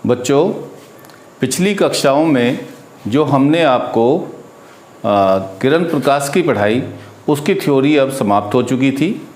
बच्चों, पिछली कक्षाओं में जो हमने आपको किरण प्रकाश की पढ़ाई, उसकी थ्योरी अब समाप्त हो चुकी थी।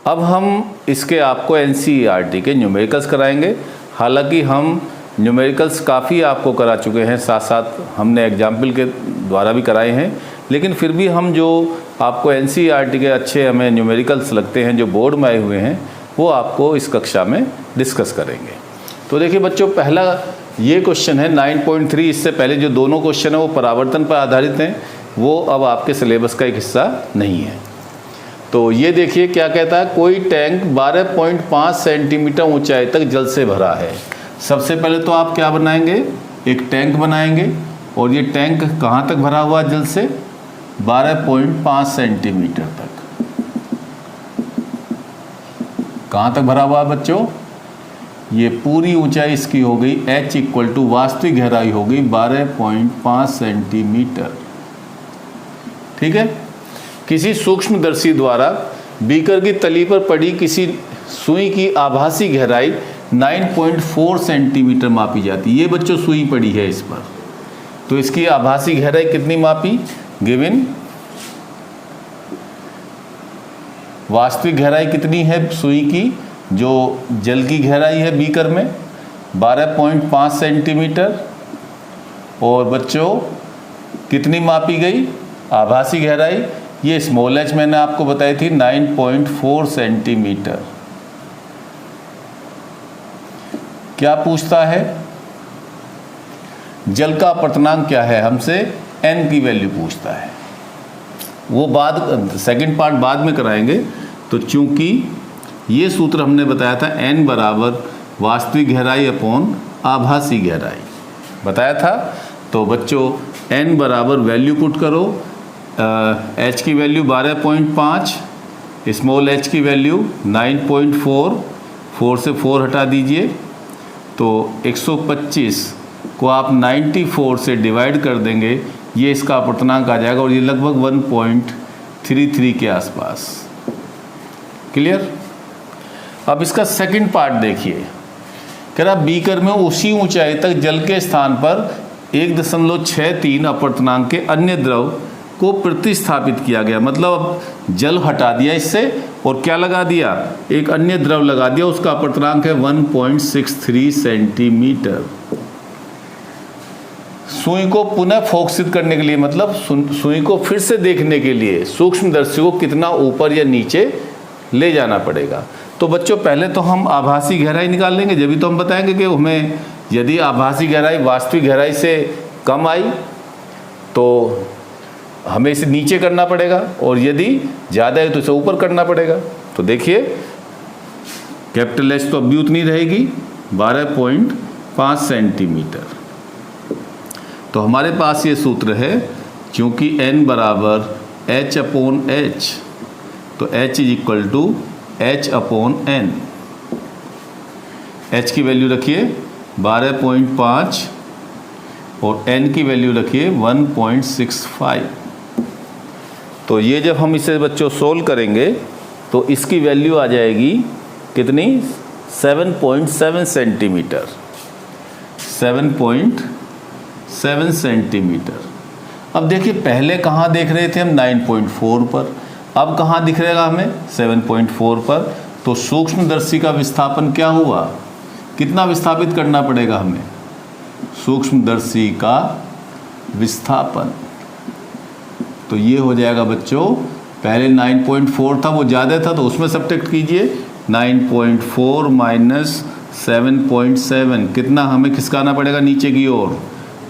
अब हम इसके आपको एनसीईआरटी के न्यूमेरिकल्स कराएंगे। हालांकि हम न्यूमेरिकल्स काफ़ी आपको करा चुके हैं, साथ साथ हमने एग्जाम्पल के द्वारा भी कराए हैं, लेकिन फिर भी हम जो आपको एनसीईआरटी के अच्छे हमें न्यूमेरिकल्स लगते हैं जो बोर्ड में आए हुए हैं, वो आपको इस कक्षा में डिस्कस करेंगे। तो देखिए बच्चों, पहला ये क्वेश्चन है 9.3। इससे पहले जो दोनों क्वेश्चन है वो परावर्तन पर आधारित हैं, वो अब आपके सिलेबस का एक हिस्सा नहीं है। तो ये देखिए क्या कहता है, कोई टैंक 12.5 सेंटीमीटर ऊंचाई तक जल से भरा है। सबसे पहले तो आप क्या बनाएंगे, एक टैंक बनाएंगे, और ये टैंक कहाँ तक भरा हुआ है जल से, 12.5 सेंटीमीटर तक। कहाँ तक भरा हुआ है बच्चों, ये पूरी ऊंचाई इसकी हो गई h = वास्तविक गहराई हो गई 12.5 सेंटीमीटर। ठीक है। किसी सूक्ष्मदर्शी द्वारा बीकर की तली पर पड़ी किसी सुई की आभासी गहराई 9.4 सेंटीमीटर मापी जाती है। ये बच्चों सुई पड़ी है इस पर, तो इसकी आभासी गहराई कितनी मापी, गिवन वास्तविक गहराई कितनी है सुई की, जो जल की गहराई है बीकर में 12.5 सेंटीमीटर, और बच्चों कितनी मापी गई आभासी गहराई, ये स्मॉल h मैंने आपको बताई थी 9.4 सेंटीमीटर। क्या पूछता है, जल का अपवर्तनांक क्या है, हमसे n की वैल्यू पूछता है। वो बाद सेकंड पार्ट बाद में कराएंगे। तो चूंकि ये सूत्र हमने बताया था n बराबर वास्तविक गहराई अपॉन आभासी गहराई बताया था, तो बच्चों n बराबर वैल्यू पुट करो, h की वैल्यू 12.5, स्मॉल h की वैल्यू 9.4, 4 से 4 हटा दीजिए, तो 125 को आप 94 से डिवाइड कर देंगे, ये इसका अपवर्तनांक आ जाएगा, और ये लगभग 1.33 के आसपास। क्लियर। अब इसका सेकंड पार्ट देखिए, कह रहा बीकर में उसी ऊंचाई तक जल के स्थान पर 1.63 अपवर्तनांक के अन्य द्रव को प्रतिस्थापित किया गया। मतलब अब जल हटा दिया इससे और क्या लगा दिया, एक अन्य द्रव लगा दिया, उसका अपवर्तनांक है 1.63 सेंटीमीटर। सुई को पुनः फोकसित करने के लिए, मतलब सुई को फिर से देखने के लिए सूक्ष्मदर्शी को कितना ऊपर या नीचे ले जाना पड़ेगा। तो बच्चों पहले तो हम आभासी गहराई निकाल लेंगे, जब भी तो हम बताएंगे कि हमें यदि आभासी गहराई वास्तविक गहराई से कम आई तो हमें इसे नीचे करना पड़ेगा, और यदि ज़्यादा है तो इसे ऊपर करना पड़ेगा। तो देखिए कैपिटल H तो अब भी उतनी रहेगी 12.5 सेंटीमीटर। तो हमारे पास ये सूत्र है, क्योंकि n बराबर h/h, तो h = h/n। h की वैल्यू रखिए 12.5 और n की वैल्यू रखिए 1.65। तो ये जब हम इसे बच्चों सोल्व करेंगे तो इसकी वैल्यू आ जाएगी कितनी, 7.7 सेंटीमीटर, 7.7 सेंटीमीटर। अब देखिए पहले कहाँ देख रहे थे हम 9.4 पर, अब कहाँ दिख रहेगा हमें 7.4 पर। तो सूक्ष्मदर्शी का विस्थापन क्या हुआ, कितना विस्थापित करना पड़ेगा हमें, सूक्ष्मदर्शी का विस्थापन। तो ये हो जाएगा बच्चों, पहले 9.4 था वो ज़्यादा था तो उसमें सब्ट्रैक्ट कीजिए, 9.4 माइनस 7.7 कितना हमें खिसकाना पड़ेगा नीचे की ओर,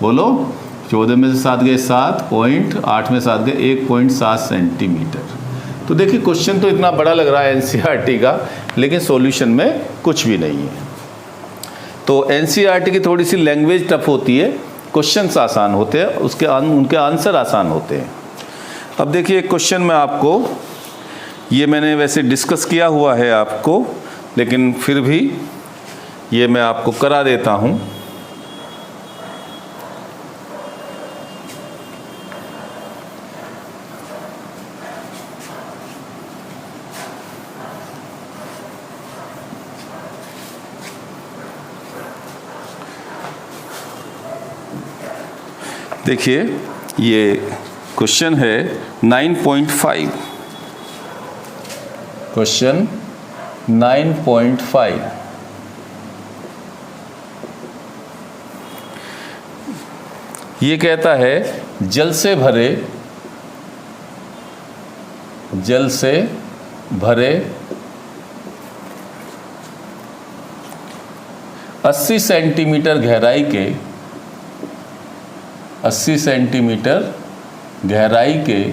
बोलो 14 में से 7 गए 7, 8 में 7 गए 1.7 सेंटीमीटर। तो देखिए क्वेश्चन तो इतना बड़ा लग रहा है एनसीईआरटी का, लेकिन सॉल्यूशन में कुछ भी नहीं है। तो एनसीईआरटी की थोड़ी सी लैंग्वेज टफ होती है, क्वेश्चंस आसान होते हैं, उनके आंसर आसान होते हैं। अब देखिए क्वेश्चन में आपको, ये मैंने वैसे डिस्कस किया हुआ है आपको, लेकिन फिर भी ये मैं आपको करा देता हूँ। देखिए ये क्वेश्चन है 9.5, क्वेश्चन 9.5। ये कहता है जल से भरे 80 सेंटीमीटर गहराई के 80 सेंटीमीटर गहराई के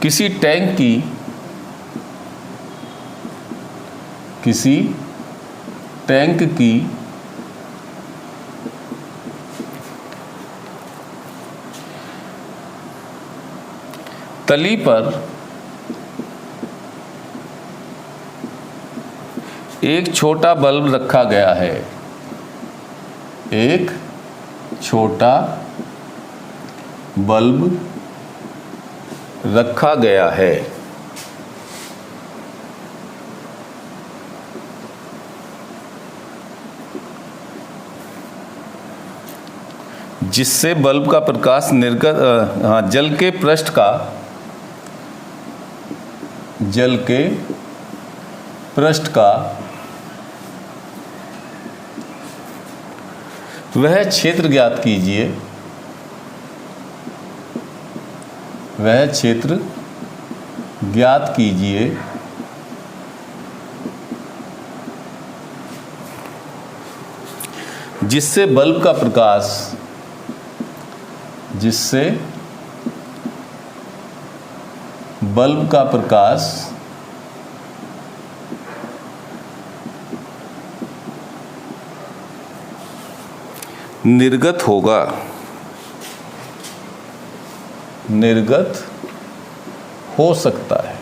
किसी टैंक की तली पर एक छोटा बल्ब रखा गया है। एक छोटा बल्ब रखा गया है। जिससे बल्ब का प्रकाश जल के पृष्ठ का वह क्षेत्र ज्ञात कीजिए। वह क्षेत्र ज्ञात कीजिए जिससे बल्ब का प्रकाश निर्गत हो सकता है।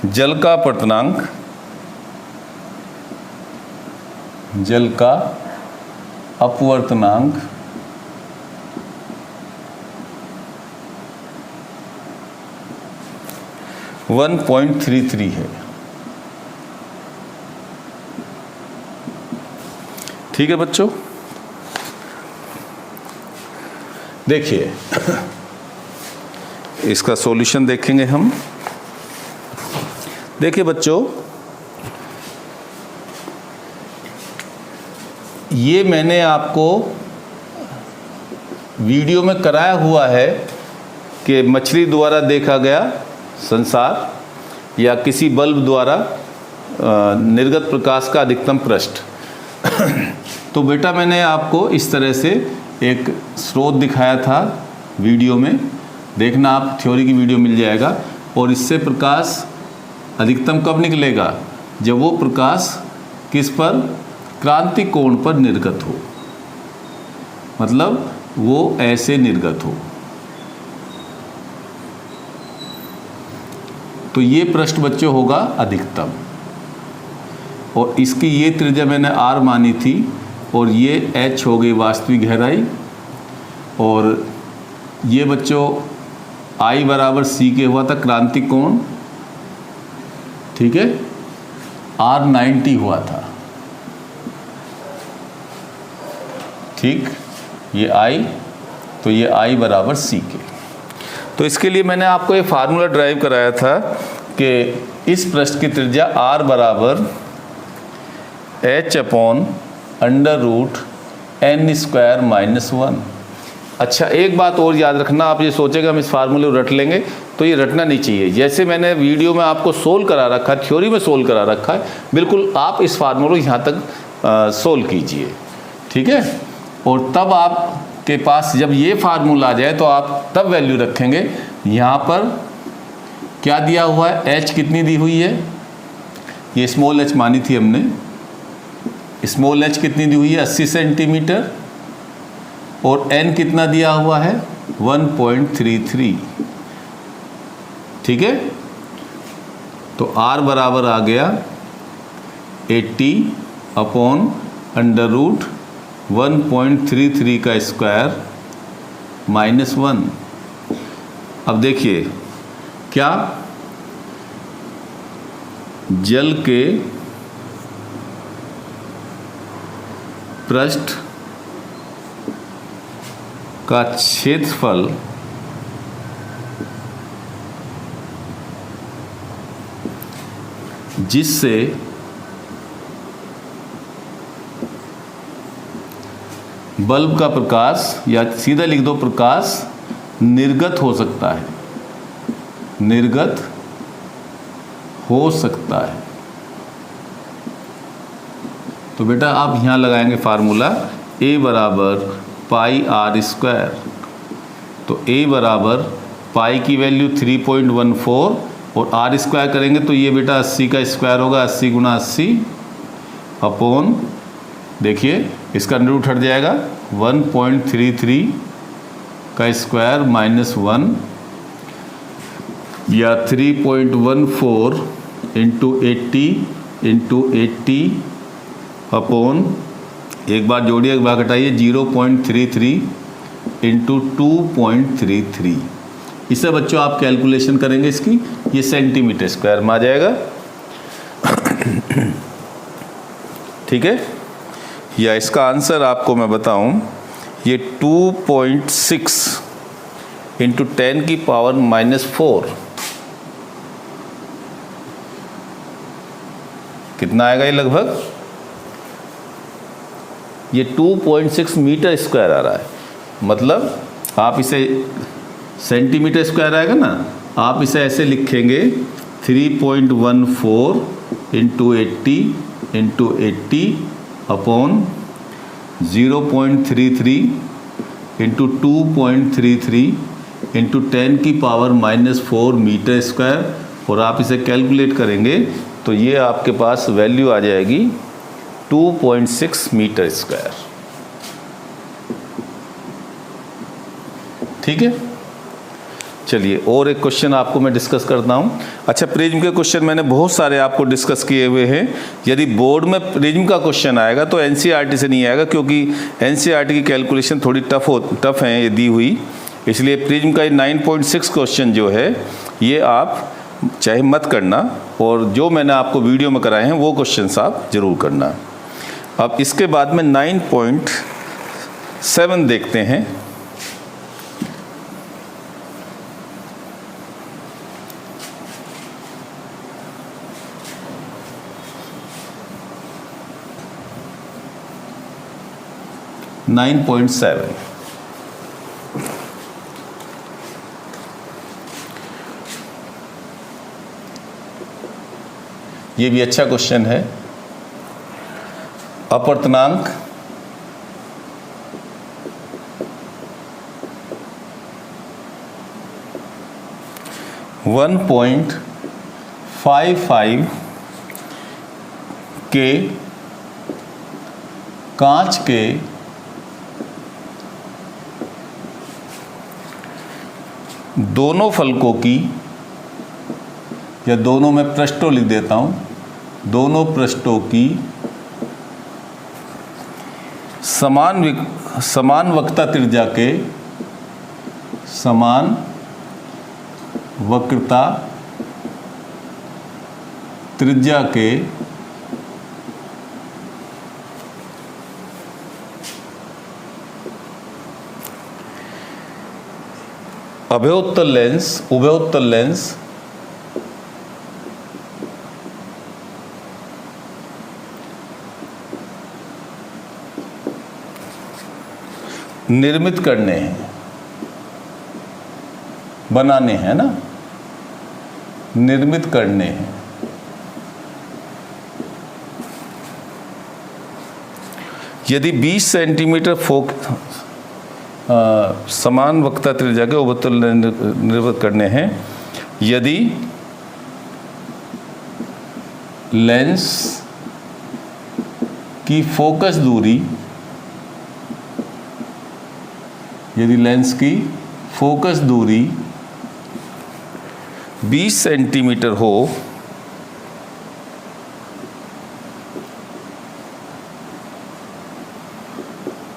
जल का अपवर्तनांक 1.33 है। ठीक है बच्चों, देखिए इसका सॉल्यूशन देखेंगे हम। देखिए बच्चों, ये मैंने आपको वीडियो में कराया हुआ है कि मछली द्वारा देखा गया संसार या किसी बल्ब द्वारा निर्गत प्रकाश का अधिकतम पृष्ठ। तो बेटा मैंने आपको इस तरह से एक स्रोत दिखाया था वीडियो में, देखना आप थ्योरी की वीडियो मिल जाएगा। और इससे प्रकाश अधिकतम कब निकलेगा? जब वो प्रकाश किस पर? क्रांति कोण पर निर्गत हो, मतलब वो ऐसे निर्गत हो। तो ये पृष्ठ बच्चों होगा अधिकतम, और इसकी ये त्रिज्या मैंने r मानी थी, और ये h हो गई वास्तविक गहराई, और ये बच्चों I बराबर c के हुआ था क्रांति कोण, ठीक है, R 90 हुआ था, ठीक, ये I, तो ये I बराबर c के। तो इसके लिए मैंने आपको ये फार्मूला ड्राइव कराया था कि इस पृष्ठ की त्रिज्या r बराबर h/√n² - 1। अच्छा, एक बात और याद रखना, आप ये सोचेगा हम इस फार्मूले को रट लेंगे, तो ये रटना नहीं चाहिए। जैसे मैंने वीडियो में आपको सोल्व करा रखा है, थ्योरी में सोल्व करा रखा है, बिल्कुल आप इस फार्मूले को यहाँ तक सोल्व कीजिए, ठीक है। और तब आपके पास जब ये फार्मूला आ जाए तो आप तब वैल्यू रखेंगे। यहाँ पर क्या दिया हुआ है? h कितनी दी हुई है? ये स्मॉल h मानी थी हमने, स्मॉल h कितनी दी हुई है? 80 सेंटीमीटर, और n कितना दिया हुआ है? 1.33, ठीक है। तो r बराबर आ गया 80/√1.33 का स्क्वायर -1। अब देखिए क्या जल के पृष्ठ का क्षेत्रफल जिससे बल्ब का प्रकाश, या सीधा लिख दो प्रकाश निर्गत हो सकता है, निर्गत हो सकता है। तो बेटा आप यहाँ लगाएंगे फार्मूला A बराबर पाई आर स्क्वायर। तो A बराबर पाई की वैल्यू 3.14 और आर स्क्वायर करेंगे तो ये बेटा 80 का स्क्वायर होगा, 80 गुणा 80 अपॉन, देखिए इसका अंडर रूट हट जाएगा, 1.33 का स्क्वायर -1 या 3.14 इंटू 80 अपॉन, एक बार जोड़िए एक बार घटाइए, 0.33 इंटू 2.33। इसे बच्चों आप कैलकुलेशन करेंगे इसकी, ये सेंटीमीटर स्क्वायर में आ जाएगा। ठीक है, या इसका आंसर आपको मैं बताऊं, ये 2.6 इंटू 10 की पावर -4 कितना आएगा, ये लगभग ये 2.6 मीटर स्क्वायर आ रहा है। मतलब आप इसे सेंटीमीटर स्क्वायर आएगा ना, आप इसे ऐसे लिखेंगे 3.14 इंटू 80 अपॉन 0.33 इंटू 2.33 इंटू 10 की पावर -4 मीटर स्क्वायर, और आप इसे कैलकुलेट करेंगे तो ये आपके पास वैल्यू आ जाएगी 2.6 मीटर स्क्वायर। ठीक है, चलिए और एक क्वेश्चन आपको मैं डिस्कस करता हूं। अच्छा, प्रिज्म के क्वेश्चन मैंने बहुत सारे आपको डिस्कस किए हुए हैं। यदि बोर्ड में प्रिज्म का क्वेश्चन आएगा तो एनसीईआरटी से नहीं आएगा, क्योंकि एनसीईआरटी की कैलकुलेशन थोड़ी टफ है ये दी हुई, इसलिए प्रिज्म का 9.6 क्वेश्चन जो है ये आप चाहे मत करना, और जो मैंने आपको वीडियो में कराए हैं वो क्वेश्चन आप जरूर करना। अब इसके बाद में 9.7 देखते हैं। ये भी अच्छा क्वेश्चन है। अपर्तनांक .55 के कांच के दोनों फलकों की, या दोनों में पृष्ठों लिख देता हूं, दोनों पृष्ठों की समान वक्रता त्रिज्या के, समान वक्रता त्रिज्या के उभयोत्तल लेंस निर्मित करने हैं, बनाने हैं ना, निर्मित करने हैं। यदि 20 सेंटीमीटर समान वक्रता त्रिज्या के उभयोत्तल निर्मित करने हैं, यदि लेंस की फोकस दूरी, यदि लेंस की फोकस दूरी 20 सेंटीमीटर हो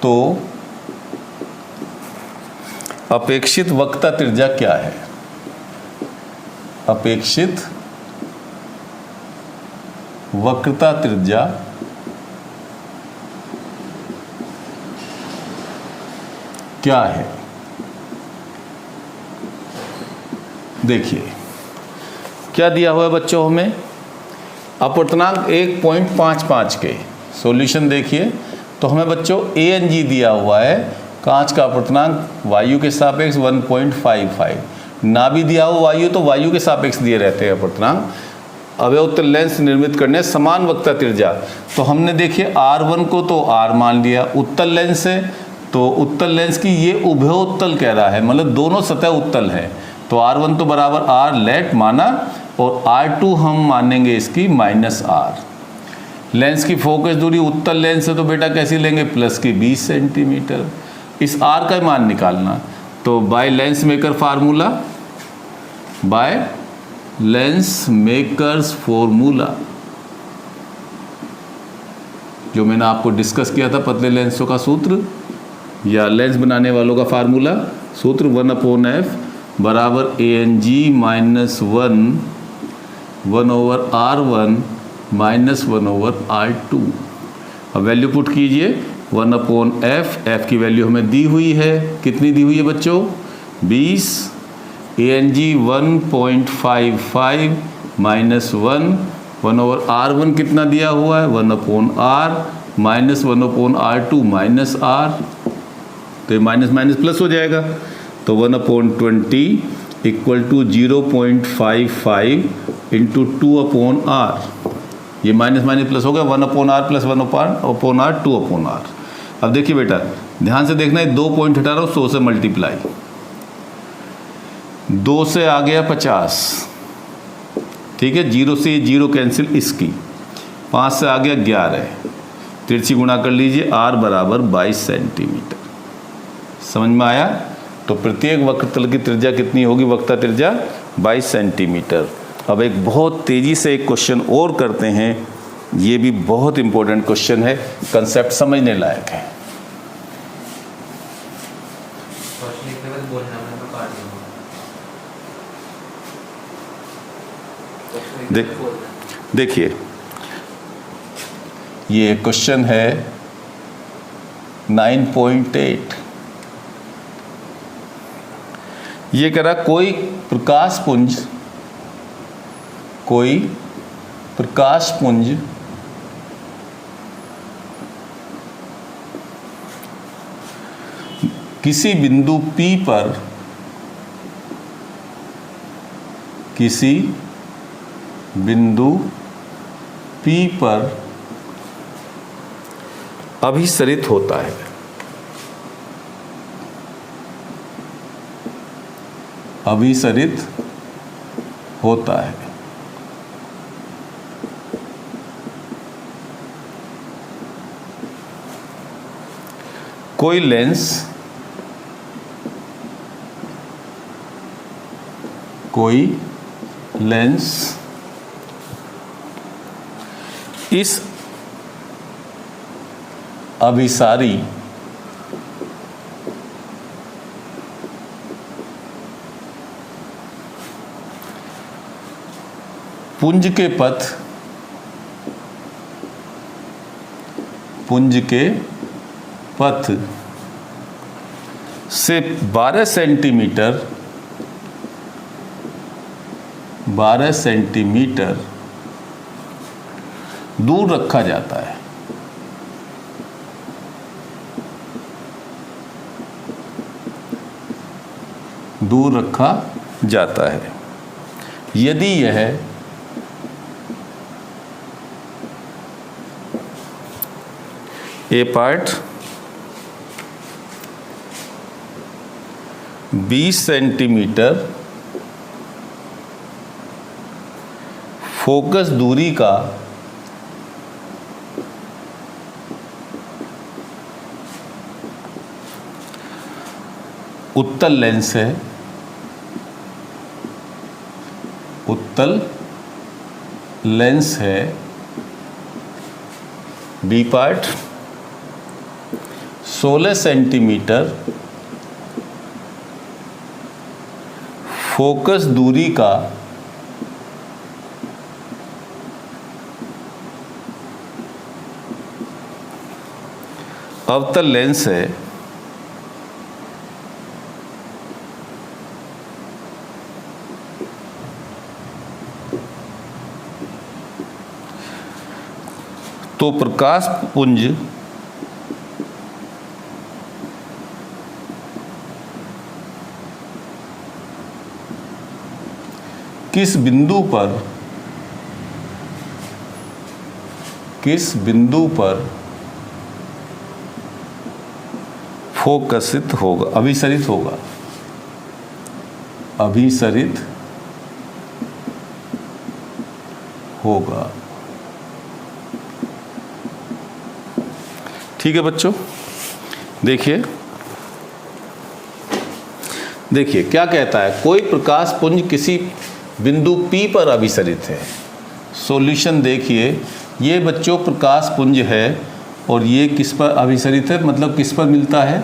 तो अपेक्षित वक्रता त्रिज्या क्या है? अपेक्षित वक्रता त्रिज्या क्या है? देखिए क्या दिया हुआ है बच्चों हमें, अपवर्तनांक 1.55 के सॉल्यूशन देखिए। तो हमें बच्चों ANG दिया हुआ है, कांच का अपवर्तनांक वायु के सापेक्ष 1.55, ना भी दिया हो वायु तो वायु के सापेक्ष दिए रहते हैं अपवर्तनांक। अवयवोत्तल लेंस निर्मित करने समान वक्रता त्रिज्या, तो हमने देखिए R1 को तो R मान लिया, उत्तल लेंस है तो उत्तल लेंस की ये उभयोत्तल कह रहा है, मतलब दोनों सतह उत्तल है, तो R1 तो बराबर R लेट माना और R2 हम मानेंगे इसकी -R। लेंस की फोकस दूरी उत्तल लेंस है तो बेटा कैसी लेंगे, प्लस की 20 सेंटीमीटर। इस R का मान निकालना, तो by lens maker formula, by lens makers formula जो मैंने आपको डिस्कस किया था, पतले लेंसों का सूत्र या लेंस बनाने वालों का फार्मूला, सूत्र 1/f बराबर ANG -1/R1 -1/R2। अब वैल्यू पुट कीजिए, 1/f, f की वैल्यू हमें दी हुई है, कितनी दी हुई है बच्चों, 20, ANG 1.55 -1/R1 कितना दिया हुआ है, 1/R -1/R2 -R, तो ये माइनस माइनस प्लस हो जाएगा, तो 1/20 इक्वल टू 0.55 इंटू 2/R, ये माइनस माइनस प्लस हो गया, 1/R प्लस 1/R 2/R। अब देखिए बेटा ध्यान से देखना है, 2 पॉइंट हटा रहा हूँ, 100 से मल्टीप्लाई, 2 से आ गया 50, ठीक है, 0 से 0 कैंसिल, इसकी 5 से आ गया 11, तिरछी गुणा कर लीजिए, R बराबर 22 सेंटीमीटर। समझ में आया? तो प्रत्येक वक्रतल की त्रिज्या कितनी होगी, वक्रता त्रिज्या 22 सेंटीमीटर। अब एक बहुत तेजी से एक क्वेश्चन और करते हैं, ये भी बहुत इंपॉर्टेंट क्वेश्चन है, कंसेप्ट समझने लायक है। देखिए ये क्वेश्चन है 9.8, ये कह रहा कोई प्रकाश पुंज किसी बिंदु P पर अभिसरित होता है। अभिसरित होता है। कोई लेंस इस अभिसारी पुंज के पथ से 12 सेंटीमीटर दूर रखा जाता है। दूर रखा जाता है यदि यह ए पार्ट 20 सेंटीमीटर फोकस दूरी का उत्तल लेंस है। उत्तल लेंस है। बी पार्ट 16 सेंटीमीटर फोकस दूरी का अवतल लेंस है तो प्रकाश पुंज किस बिंदु पर फोकसित होगा, अभिसरित होगा। ठीक है बच्चों, देखिए क्या कहता है, कोई प्रकाश पुंज किसी बिंदु P पर अभिसरित है। सॉल्यूशन देखिए, ये बच्चों प्रकाश पुंज है और ये किस पर अभिसरित है, मतलब किस पर मिलता है,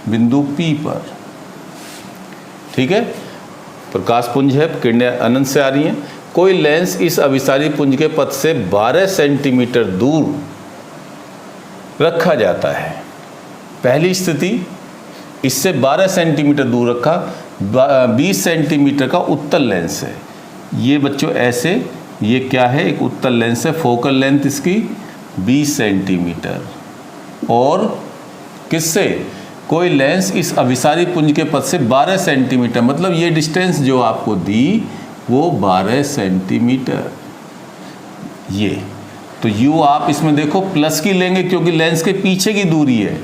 बिंदु P पर। ठीक है, प्रकाश पुंज है, किरणें अनंत से आ रही हैं। कोई लेंस इस अभिसारी पुंज के पथ से 12 सेंटीमीटर दूर रखा जाता है। पहली स्थिति, इससे 12 सेंटीमीटर दूर रखा, 20 सेंटीमीटर का उत्तल लेंस है। ये बच्चों ऐसे, ये क्या है, एक उत्तल लेंस है, फोकल लेंथ इसकी 20 सेंटीमीटर। और किससे, कोई लेंस इस अभिसारी पुंज के पथ से 12 सेंटीमीटर, मतलब ये डिस्टेंस जो आपको दी वो 12 सेंटीमीटर। ये तो u आप इसमें देखो प्लस की लेंगे क्योंकि लेंस के पीछे की दूरी है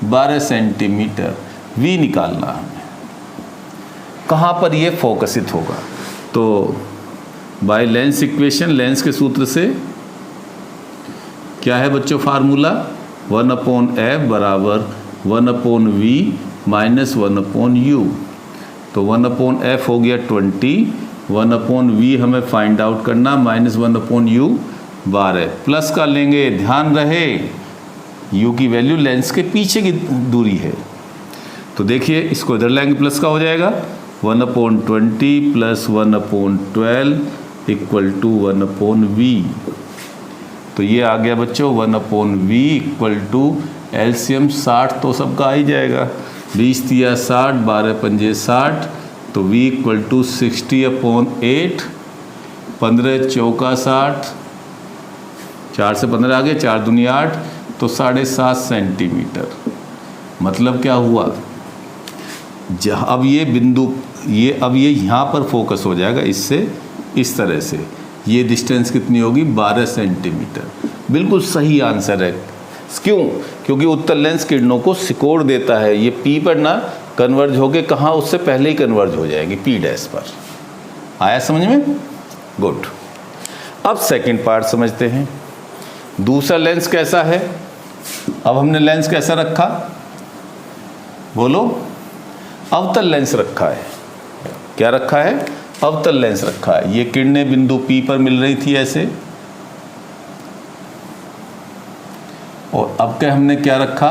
12 सेंटीमीटर। v निकालना हमें, कहाँ पर ये फोकसित होगा। तो बाय लेंस इक्वेशन, लेंस के सूत्र से क्या है बच्चों फार्मूला, 1/f बराबर 1/v माइनस 1/u। तो 1/f हो गया 20, 1/v हमें फाइंड आउट करना, माइनस 1/u 12। प्लस का लेंगे, ध्यान रहे u की वैल्यू लेंस के पीछे की दूरी है। तो देखिए इसको इधर लाएंगे, प्लस का हो जाएगा 1/20 प्लस 1/12 इक्वल टू 1/v। तो ये आ गया बच्चों 1/v इक्वल टू एलसीएम 60 तो सबका आ ही जाएगा, 20 तिया 60, 12 पंजे 60, तो v इक्वल टू 60/8, 15 चौका 60, 4 से 15 आ गया, 4 दूनी 8, तो 7.5 सेंटीमीटर। मतलब क्या हुआ, अब ये बिंदु, अब ये यहाँ पर फोकस हो जाएगा इससे, इस तरह से। ये डिस्टेंस कितनी होगी, 12 सेंटीमीटर। बिल्कुल सही आंसर है। क्यों, क्योंकि उत्तल लेंस किरणों को सिकोड़ देता है। ये P पर ना कन्वर्ज होके कहाँ, उससे पहले ही कन्वर्ज हो जाएगी P' पर। आया समझ में, गुड। अब सेकंड पार्ट समझते हैं। दूसरा लेंस कैसा है, अब हमने लेंस कैसा रखा, बोलो, अवतल लेंस रखा है। क्या रखा है, अवतल लेंस रखा है। ये किरणें बिंदु P पर मिल रही थी ऐसे, और अब क्या हमने क्या रखा,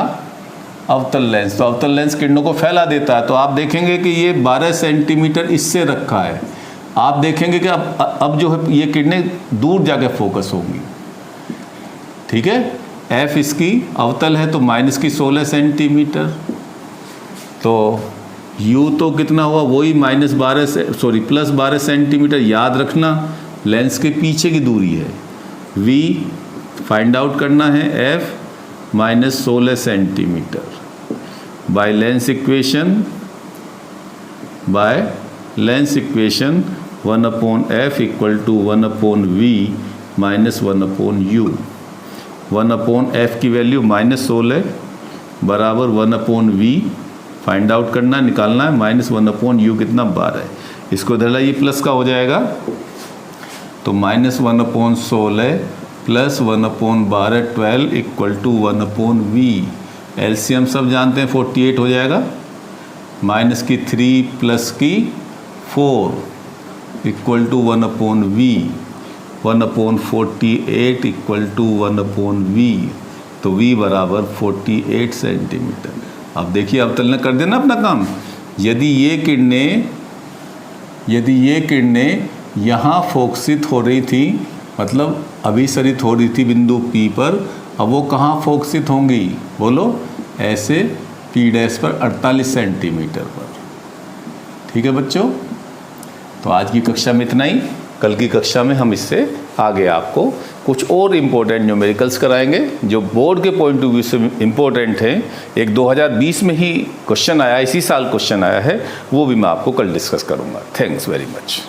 अवतल लेंस। तो अवतल लेंस किरणों को फैला देता है। तो आप देखेंगे कि ये 12 सेंटीमीटर इससे रखा है। आप देखेंगे कि अब जो है ये किरणें दूर जाके फोकस होंगी। ठीक है, F इसकी अवतल है तो माइनस की 16 सेंटीमीटर, तो U तो कितना हुआ, वही प्लस 12 सेंटीमीटर। याद रखना लेंस के पीछे की दूरी है। V फाइंड आउट करना है, F minus 16 centimetre. By lens equation 1/f equal to 1/v minus 1/u। 1/f की वैल्यू -16 बराबर 1/v फाइंड आउट करना, निकालना है, माइनस 1/u कितना, 12। इसको इधर लाइए, प्लस का हो जाएगा। तो -1/16 plus 1/12 12 equal to 1/v। LCM सब जानते हैं 48 हो जाएगा, माइनस की 3 प्लस की 4 equal to 1/v। 1/48 equal to 1/v। तो v बराबर 48 सेंटीमीटर। अब देखिए अवतल ने कर देना अपना काम। यदि ये किरणें यदि ये किरणें यहाँ फोकसित हो रही थी, मतलब अभिसरित हो रही थी बिंदु P पर, अब वो कहाँ फोकसित होंगी? बोलो, ऐसे P डैश पर 48 सेंटीमीटर पर। ठीक है बच्चों, तो आज की कक्षा में इतना ही। कल की कक्षा में हम इससे आगे आपको कुछ और इम्पोर्टेंट न्यूमेरिकल्स कराएंगे जो बोर्ड के पॉइंट ऑफ व्यू से इम्पोर्टेंट हैं। एक 2020 में ही क्वेश्चन आया, इसी साल क्वेश्चन आया है, वो भी मैं आपको कल डिस्कस करूँगा। Thanks very much.